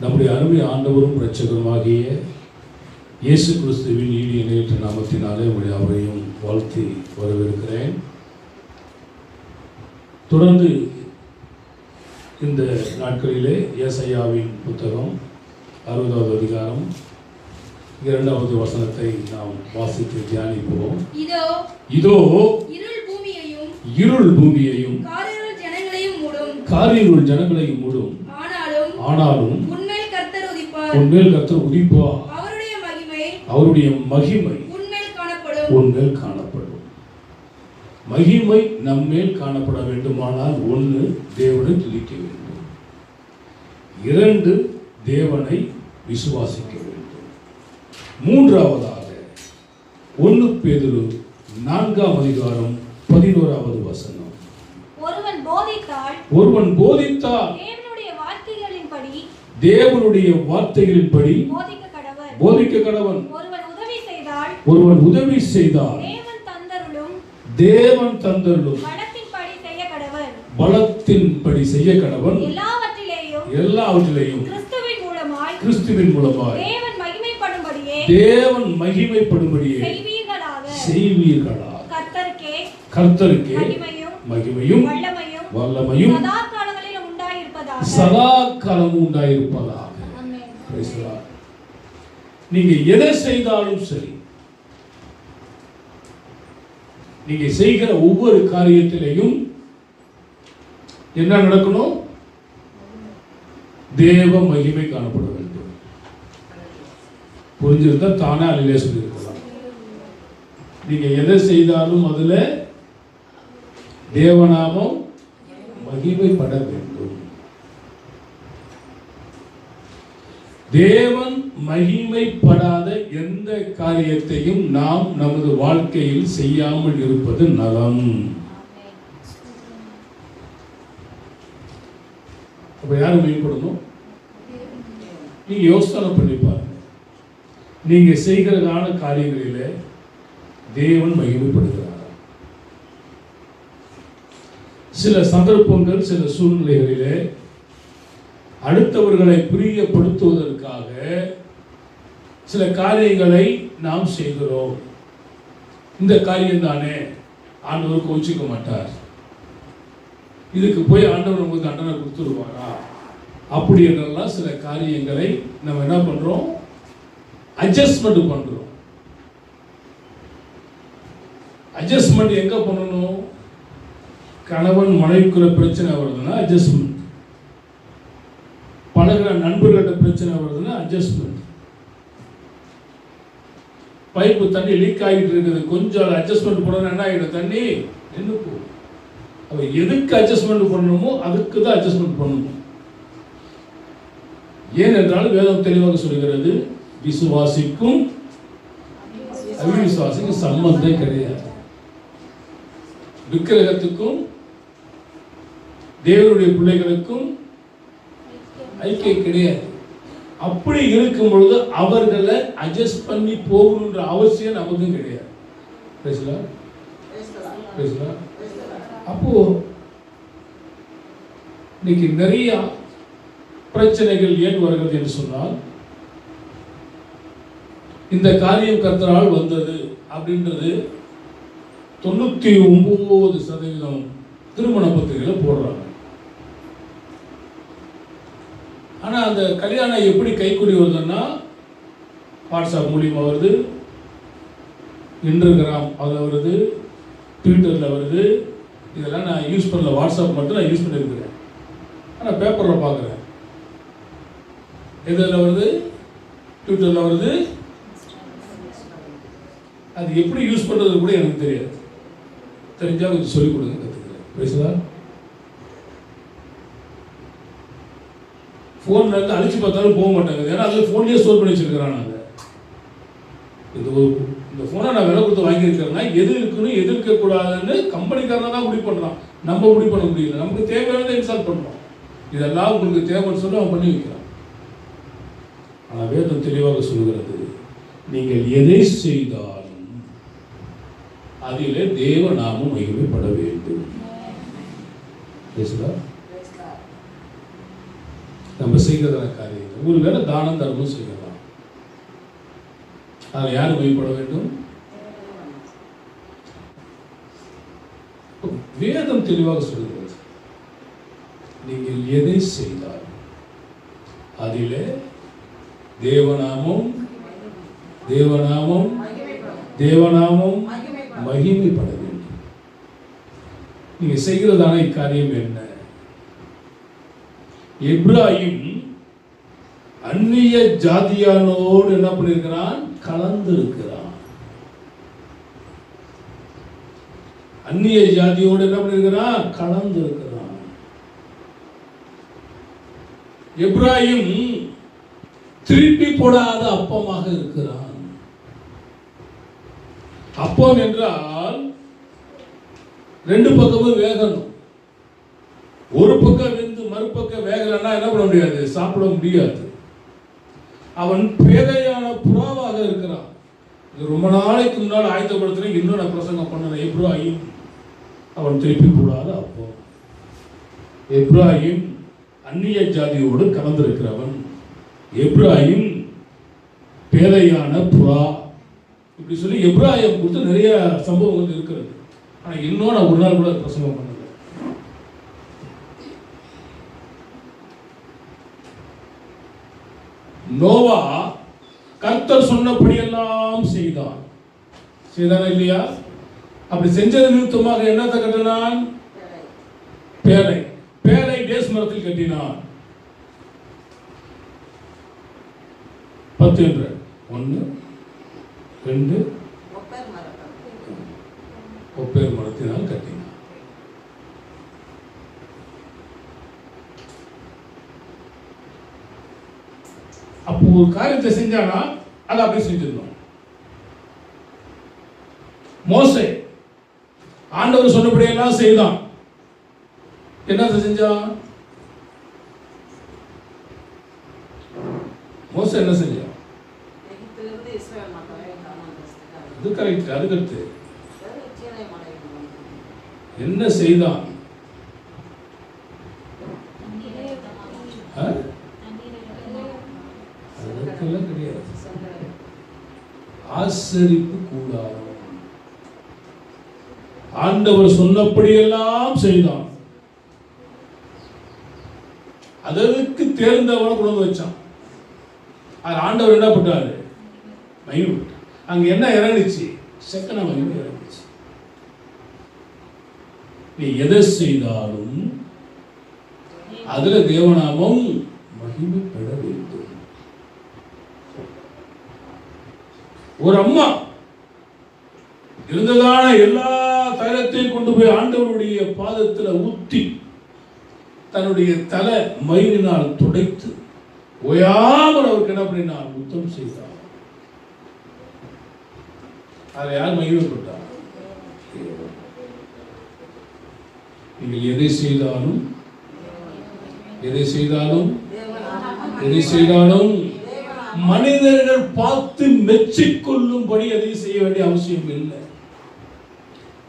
நம்முடைய அருமை ஆண்டவரும் இரட்சகருமாகிய இயேசு கிறிஸ்துவின் ஈடு இணையற்ற நாமத்தினாலே உங்களுடைய அவரையும் வாழ்த்தி வரவேற்கிறேன். தொடர்ந்து இந்த நாட்களிலே ஏசாயாவின் புத்தகம் 60வது அதிகாரம் 2வது வசனத்தை நாம் வாசித்து தியானிப்போம். இதோ இருள் பூமியையும் காரிருள் ஜனங்களையும் மூடும். ஆனாலும் உன்மேல் கர்த்தர் உதிப்பார். அவருடைய மகிமை உன்மேல் காணப்படும். மகிமை நம்மேல் காணப்பட வேண்டுமானால் 1 தேவனை துதிக்க வேண்டும், 2 தேவனை விசுவாசிக்க வேண்டும், 3வதாக 1 பேதுரு 4ஆம் அதிகாரம் 11வது வசனம். ஒருவன் போதித்தால் தேவனுடைய வார்த்தைகளின்படி போதிக்க கடவன். ஒருவன் உதவி செய்தால் தேவன் தந்தருளும் பலத்தின்படி செய்ய கடவன். எல்லாவற்றிலேயும் கிறிஸ்துவின் மூலமாய் தேவன் மகிமைப்படும்படியே செய்வீர்களா. கர்த்தருக்கே மகிமையும் வல்லமையும் சதா காலமும் உண்டாயிருப்பதாக. நீங்க எதை செய்தாலும் சரி, நீங்க செய்கிற ஒவ்வொரு காரியத்திலையும் என்ன நடக்கணும்? தேவ மகிமை காணப்பட வேண்டும். புரிஞ்சிருந்தா தானே அதிலே சொல்லியிருக்கலாம். நீங்க எதை செய்தாலும் அதுல தேவநாமம் மகிமைப்பட வேண்டும். தேவன் மகிமைப்படாத எந்த காரியத்தையும் நாம் நமது வாழ்க்கையில் செய்யாமல் இருப்பது நலம். அப்ப யாரு மகிமைப்படணும்? நீங்க யோசனை பண்ணி பாருங்க. நீங்க செய்கிறதான காரியங்களிலே தேவன் மகிமைப்படுகிறார். சில சந்தர்ப்பங்கள், சில சூழ்நிலைகளிலே அடுத்தவர்களை பிரியப்படுத்துவதற்காக சில காரியங்களை நாம் செய்கிறோம். இந்த காரியம் தானே, ஆண்டவர் கோச்சிக்க மாட்டார், இதுக்கு போய் ஆண்டவர் நமக்கு தண்டனை கொடுத்துருவாரா அப்படி என்றெல்லாம் சில காரியங்களை நம்ம என்ன பண்றோம்? அட்ஜஸ்ட்மெண்ட் பண்றோம். அட்ஜஸ்ட்மெண்ட் எங்க பண்ணணும்? கணவன் மனைவிக்குள்ள பிரச்சனை வருதுன்னா அட்ஜஸ்ட்மெண்ட், பழகிற நண்பர்கள்ட்ட பிரச்சனை வருதுன்னா அட்ஜஸ்ட்மெண்ட், பைப்பு தண்ணி லீக் ஆகிட்டு இருக்குது, கொஞ்சம் அட்ஜஸ்ட்மெண்ட் பண்ணணும். என்ன ஆகிடும்? தண்ணி நின்று போகும். அப்ப எதுக்கு அட்ஜஸ்ட்மெண்ட் பண்ணணுமோ அதுக்கு தான் அட்ஜஸ்ட்மெண்ட் பண்ணணும். ஏனென்றால் வேதம் தெளிவாக சொல்கிறது, விசுவாசிக்கும் அவிசுவாசிக்கும் சம்பந்தம் கிடையாது. விக்கிரகத்துக்கும் தேவனுடைய பிள்ளைகளுக்கும் ஐக்கியம் கிடையாது. அப்படி இருக்கும் பொழுது அவர்களை அட்ஜஸ்ட் பண்ணி போகணுன்ற அவசியம் நமக்கும் கிடையாது. அப்போ இன்னைக்கு நிறைய பிரச்சனைகள் ஏன் வருகிறது என்று சொன்னால், இந்த காரியம் கர்த்தரால் வந்தது அப்படின்றது 99% திருமண பத்திரிகையில போடுறாங்க. ஆனா அந்த கல்யாணம் எப்படி கைக்கூடி வருதுன்னா, வாட்ஸ்அப் மூலியமா வருது, இன்ஸ்டாகிராம் அதுல வருது, ட்விட்டர்ல வருது. இதெல்லாம் நான் யூஸ் பண்ணல, வாட்ஸ்அப் மட்டும் நான் யூஸ் பண்ணியிருக்கிறேன். ஆனா பேப்பர்ல பார்க்குறேன், எதில் வருது? ட்விட்டர்ல வருது. அது எப்படி யூஸ் பண்றது கூட எனக்கு தெரியாது. தெரிஞ்சா கொஞ்சம் சொல்லிக் கொடுங்க, கற்றுக்கிறேன். பேசுதா? ஃபோன்ல இருந்து அழிச்சு பார்த்தாலும் போக மாட்டாங்க. ஏன்னா அதில் ஃபோன்லேயே ஸ்டோர் பண்ணி வச்சிருக்கிறான். இந்த ஃபோனை நான் விலை கொடுத்து வாங்கியிருக்கிறேன்னா எது இருக்குன்னு எது இருக்கக்கூடாதுன்னு கம்பெனிக்காரன் தான் முடிவு பண்ணுறான். நம்ம முடிவு பண்ண முடியல. நமக்கு தேவையானதை இன்ஸ்டால் பண்ணுறோம். இதெல்லாம் உங்களுக்கு தேவைன்னு சொல்லி அவன் பண்ணி வைக்கிறான். ஆனால் வேதம் தெளிவாக சொல்கிறது, நீங்கள் எதை செய்தாலும் அதிலே தேவ நாமம் மகிமைப்பட வேண்டும். நம்ம செய்கிறதான காரியங்கள் ஒரு வேளை தானம் தர்மம் செய்யலாம். அதில் யார் பயப்பட வேண்டும்? வேதம் தெளிவாக சொல்கிறது, நீங்கள் எதை செய்தால் அதிலே தேவநாமம் தேவநாமம் தேவநாமம் மகிமைப்பட வேண்டும். நீங்க செய்கிறதான இக்காரியம் என்ன? எப்ராஹிம் அந்நிய ஜாதியானோடு என்ன பண்ணிருக்கிறான்? கலந்து இருக்கிறான். அந்நிய ஜாதியோடு என்ன பண்ணிருக்கிறான்? கலந்து இருக்கிறான். எப்ராஹிம் திருப்பி போடாத அப்பமாக இருக்கிறான். அப்பம் என்றால் ரெண்டு பக்கமும் வேகணும். ஒரு பக்கம் வெந்து மறுபக்கம் வேகலன்னா என்ன பண்ண முடியாது? சாப்பிட முடியாது. அவன் பேதையான புறாவாக இருக்கிறான். ரொம்ப நாளைக்கு முன்னால் ஆயத்தப்படுத்துறேன், இன்னும் நான் பிரசங்கம் பண்ண எப்ராஹிம் அவன் திருப்பி போடாத அப்போ. எப்ராஹிம் அந்நிய ஜாதியோடு கலந்திருக்கிறவன். எப்ராஹிம் பேதையான புறா. இப்படி சொல்லி எப்ராஹிம் குறித்து நிறைய சம்பவங்கள் இருக்கிறது. ஆனா இன்னும் நான் ஒரு நாள் கூட பிரசங்கம் பண்ணல. நோவா கர்த்தர் சொன்னபடி எல்லாம் செய்தான். செய்தானா இல்லையா? அப்படி செஞ்சது நிமித்தமாக என்னத்தை கட்டினான்? பேழை. பேழை டேஸ் மரத்தில் கட்டினான். 10 என்ற 1 2 ஒப்பேர் மரத்தினால் கட்டினான். அப்போ ஒரு காரியத்தை செஞ்சானா அதை அப்படியே செஞ்சிருந்தோம். மோசே ஆண்டவர் சொன்னபடி எல்லாம் செய்தான். என்னத்தை செஞ்சான்? மோசே என்ன செஞ்சான்? அது கரெக்ட். அதுக்கடுத்து என்ன செய்தான்? அதற்கெல்லாம் கிடையாது. ஆசரிப்பு கூடாரம். ஆண்டவர் சொன்னபடியெல்லாம் செய்தான். அதற்கு தேர்ந்தவனை கொண்டு வச்சான். அது ஆண்டவர் என்ன பண்றாரு? மகிமை. அங்க என்ன இறங்குச்சு? செக்கன மகிமை இறங்குச்சு. நீ எதை செய்தாலும் அதுல தேவநாமம் மகிமைப்பட வேண்டும். ஒரு அம்மா இருந்ததான எல்லா தைலத்தையும் கொண்டு போய் ஆண்டவருடைய பாதத்தில் ஊற்றி தன்னுடைய தலை மயிரினால் துடைத்து ஓயாமல் அவருக்கு என்ன பண்ணினார்? முத்தம் செய்தார். அதை யார் மகிமைப்பட்டார்? நீங்கள் எதை செய்தாலும் மனிதர்கள் பார்த்து மெச்சிக்கொள்ளும்படி எதையும் செய்ய வேண்டிய அவசியம் இல்லை.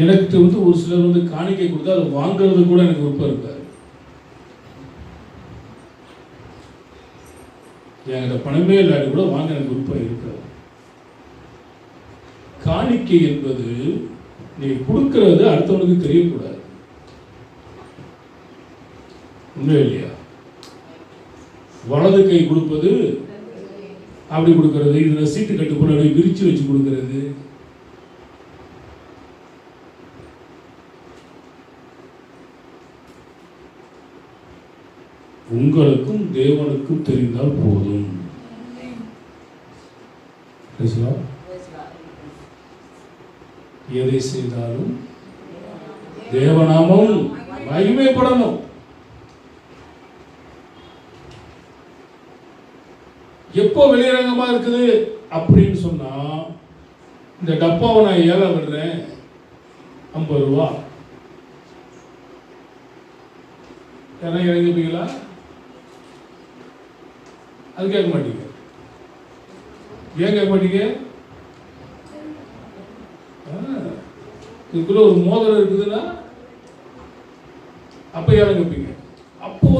எனக்கு ஒரு சிலர் காணிக்கை கொடுத்தா அதை வாங்குறது கூட எனக்கு விருப்பம் இருக்காது. என்கிட்ட பணமே இல்லாட்டி கூட வாங்க எனக்கு விருப்பம் இருக்காது. காணிக்கை என்பது நீ கொடுக்கிறது அடுத்தவனுக்கு தெரியக்கூடாது. உண்மை இல்லையா? வலது கை கொடுப்பது அப்படி கொடுக்கிறது, இதுல சீட்டு கட்டு போல விரிச்சு வச்சு கொடுக்கிறது. உங்களுக்கும் தேவனுக்கும் தெரிந்தால் போதும். எதை செய்தாலும் தேவநாமம் மகிமைப்படணும். எப்போ வெளியரங்கமா இருக்குது அப்படின்னு சொன்னா, இந்த டப்பாவை நான் ஏழை விடுறேன் 50 ரூபா, யாரும் இறங்கிப்பீங்களா? அது கேட்க மாட்டீங்க. ஏன் கேட்க மாட்டீங்க? இதுக்குள்ள ஒரு மோதிரம் இருக்குதுன்னா அப்ப இறங்கிப்பீங்க. அப்போ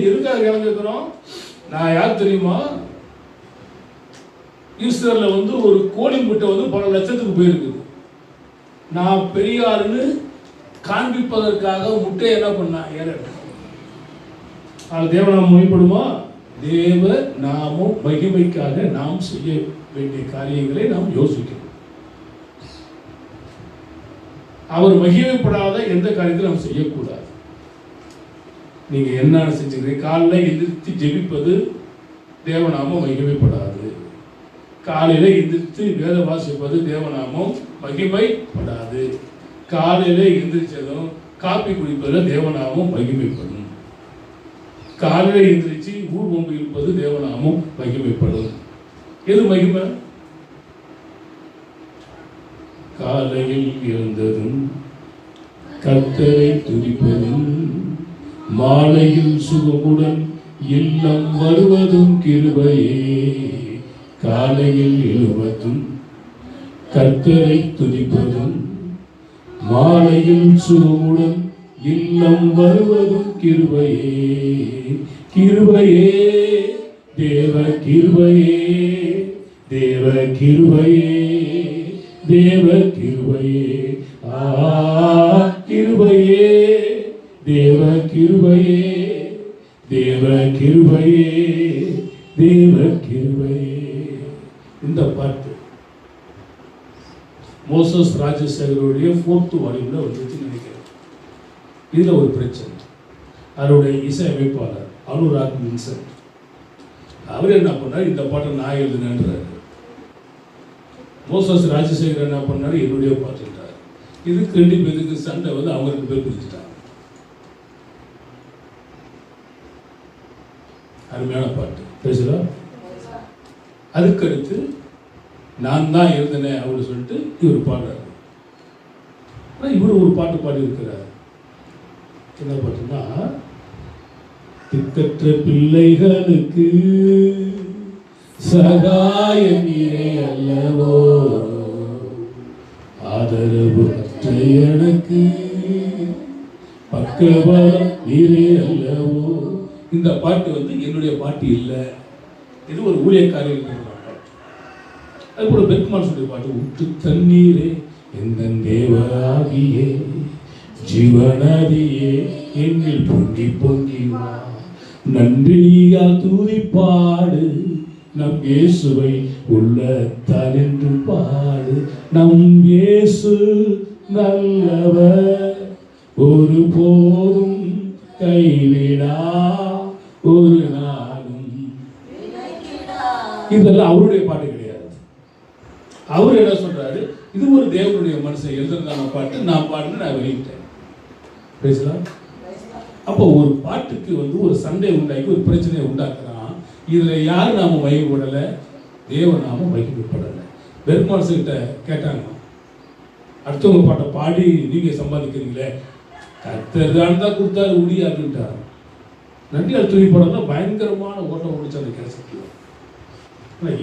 எதுக்காக இறங்கிக்கிறோம்? நான் யார் தெரியுமா? ஈஸ்டர்ல ஒரு கோழி முட்டை பல லட்சத்துக்கு போயிருக்குது. நான் பெரியாருன்னு காண்பிப்பதற்காக முட்டை என்ன பண்ணா அது தேவநாமம் மகிமைப்படுமா? தேவ நாமம் மகிமைக்காக நாம் செய்ய வேண்டிய காரியங்களை நாம் யோசிக்கணும். அவர் மகிமைப்படாத எந்த காரியத்தையும் நாம் செய்யக்கூடாது. நீங்க என்ன செஞ்சுக்கிறீங்க? காலைல எந்திரித்து ஜெபிப்பது தேவநாமம் மகிமைப்படாது. காலையில எந்திரித்து வேத வாசிப்பது தேவநாமம் மகிமைப்படாது. காலையில எந்திரிச்சதும் காப்பி குடிப்பதில் தேவநாமம் மகிமைப்படும். காலையில எந்திரிச்சு ஊர்வம்பு இருப்பது தேவநாமம் மகிமைப்படும். எது மகிமை? காலையில் எழுந்ததும் கர்த்தரை துதிப்பதும் மாலையில் சுகமுடன் இல்லம் வருவதும் கிருபையே. காலையில் எழுவதும் கர்த்தரை துதிப்பதும் மாலையில் சுகமுடன் இல்லம் வருவதும் கிருபையே. கிருபையே தேவ கிருபையே, தேவ கிருபையே, தேவ கிருபையே. கிருபையே தேவ கிருபையே, தேவ கிருபையே, தேவ கிருபையே. இந்த பாட்டு மோசஸ் ராஜசேகருடைய 4th வால்யூம்ல வந்துச்சு நினைக்கிறேன். இதுல ஒரு பிரச்சனை. அவருடைய இசையமைப்பாளர் அனுராக் வின்சென்ட் அவர் என்ன பண்ணார்? இந்த பாட்டை நான் எழுதுனேன்றாரு. மோசஸ் ராஜசேகர் என்ன பண்ணாரு? என்னுடைய பாட்டுன்றார். இதுக்கு 2 பேருக்கு சண்டை அவங்க 2 பேர் பிரிச்சுட்டாங்க. அருமையான பாட்டு பேசுறா. அதுக்கடுத்து நான் தான் எழுதினேன் அப்படின்னு சொல்லிட்டு இவர் பாடுறாரு. இவர் ஒரு பாட்டு பாடி இருக்கிறார். என்ன பாட்டுன்னா, திக்கற்ற பிள்ளைகளுக்கு சகாயம் நீரே அல்லவோ, ஆதரவு அற்ற எனக்கு பக்கபலம் நீரே அல்லவோ. இந்த பாட்டு என்னுடைய பாட்டு இல்லை. இது ஒரு ஊழியக்காரர்கள் பாட்டு. அது கூட பெர்க்மான் சொல்லிய பாட்டு. உற்று தண்ணீரே எந்த தேவராகியே, ஜீவநதியே என்னில் பொங்கி பொங்கி வா, நன்றியால் துதிப்பாடு நம் இயேசுவை உள்ளத்தால் என்று பாடு. நம் இயேசு நல்லவர், ஒரு போதும் கைவிடா, ஒரு நாளும். இதெல்லாம் அவருடைய பாட்டு கிடையாது. அவர் என்ன சொல்றாரு? இது ஒரு தேவனுடைய மனுஷன் எழுதுறதான பாட்டு, நான் பாட்டு நான் வெளியிட்டேன். பேசலாம். அப்போ ஒரு பாட்டுக்கு ஒரு சண்டை உண்டாக்கி ஒரு பிரச்சனையை உண்டாக்குறான். இதுல யாரு நாம மகிமைப்படலை? தேவ நாம மகிமைப்படலை. பெர்க்மான்ஸ் கிட்ட கேட்டாங்க, அடுத்தவங்க பாட்டை பாடி நீங்க சம்பாதிக்கிறீங்களே, கர்த்தர் தான் கொடுத்தாரு முடியாதுன்ட்டார். நன்றியால் துணி படம் பயங்கரமான ஓட்டம் ஓடிச்சு அந்த கேசத்துக்கு.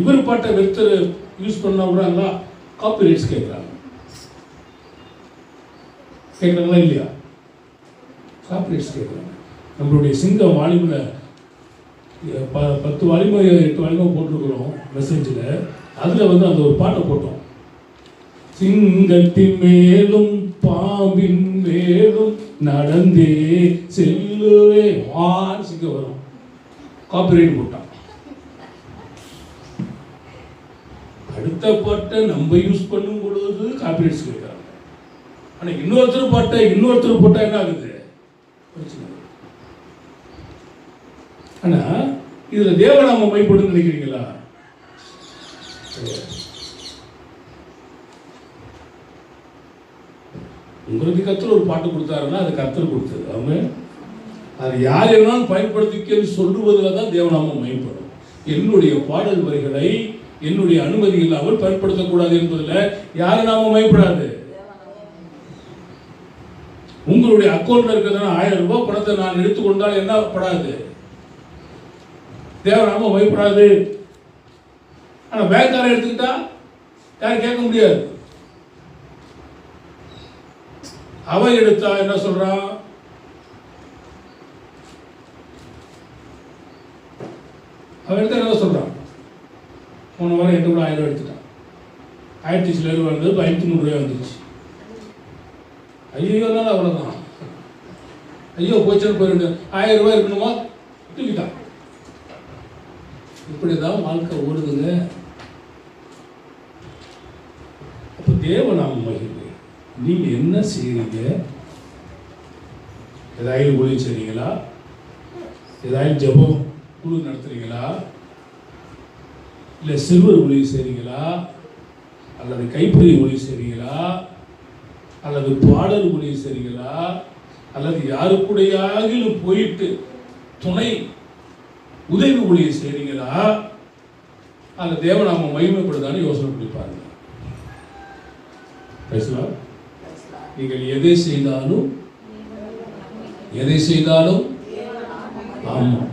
இவர் பாட்டை வெறுத்து யூஸ் பண்ணா விடாங்களா? காப்பி ரைட்ஸ் கேட்குறாங்க. கேட்குறாங்களா இல்லையா? காப்பி ரைட்ஸ் கேட்குறாங்க. நம்மளுடைய சிங்க வால்யூமில் 10 வால்யூமோ 8 வால்யூமோ போட்டிருக்கிறோம் மெசேஜில். அதில் அந்த ஒரு பாட்டை போட்டோம். சிங்கத்தின் மேலும் பாம்பின் மேலும் நடந்தே செல்லுவே வான் சிங்கம் வரும். காப்பிரைட் போட்டான். அடுத்த பாட்டை நம்ம யூஸ் பண்ணும் பொழுது காப்பிரைட்ஸ் கேட்குறாங்க. ஆனால் இன்னொருத்தர் பாட்டை இன்னொருத்தர் போட்டா என்ன ஆகுது? ஆனா இதுல தேவநாம மைப்படும் நினைக்கிறீங்களா? உங்களுக்கு கர்த்தர் ஒரு பாட்டு கொடுத்தாருன்னா அது கர்த்தர் கொடுத்தது. அவங்க அது யார் எல்லாம் பயன்படுத்திக்கன்னு சொல்லுவதில் தான் தேவநாமம் மைப்படும். என்னுடைய பாடல் வரிகளை என்னுடைய அனுமதி இல்லாமல் பயன்படுத்தக்கூடாது என்பதில் யாரும் நாம மைப்படாது. உங்களுடைய அக்கௌண்ட்ல இருக்கிறதுனா 1000 ரூபாய் பணத்தை நான் எடுத்துக்கொண்டால் என்ன படாது? தேவநாம பயப்படாது. ஆனா பேங்க்கார எடுத்துக்கிட்டா யாரும் கேட்க முடியாது. அவன் எடுத்தா என்ன சொல்றான்? அவன் எடுத்து என்ன சொல்கிறான், போன வாரம் என்கிட்ட கூட 1000 ரூபா எடுத்துட்டான். 1000 சில்லறை வந்தது, 500 ரூபாய் வந்துருச்சு. ஐயோனாலும் அவ்வளோதான். ஐயோ போச்சுன்னு போயிருக்கு, 1000 ரூபாய் இருக்கணுமா, தூக்கிட்டான். இப்படி தான் வாழ்க்கை ஓடுதுங்க. அப்போ தேவநாம மகிமை. நீங்கள் என்ன செய்கிறீங்க? ஏதாவது ஊழியம் செய்றீங்களா? ஏதாவது ஜெபம் குழு நடத்துறீங்களா? இல்லை சிறுவர் ஊழியம் செய்றீங்களா? அல்லது கைப்பிடி ஊழியம் செய்றீங்களா? அல்லது பாடல் ஊழியம் செய்றீங்களா? அல்லது யாருக்குடையாகிலும் போயிட்டு துணை உதவி ஊழியம் செய்றீங்களா? அந்த தேவநாம மகிமைப்படுதான்னு யோசனை பண்ணி பாருங்க. நீங்கள் எதை செய்தாலும் ஆமாம்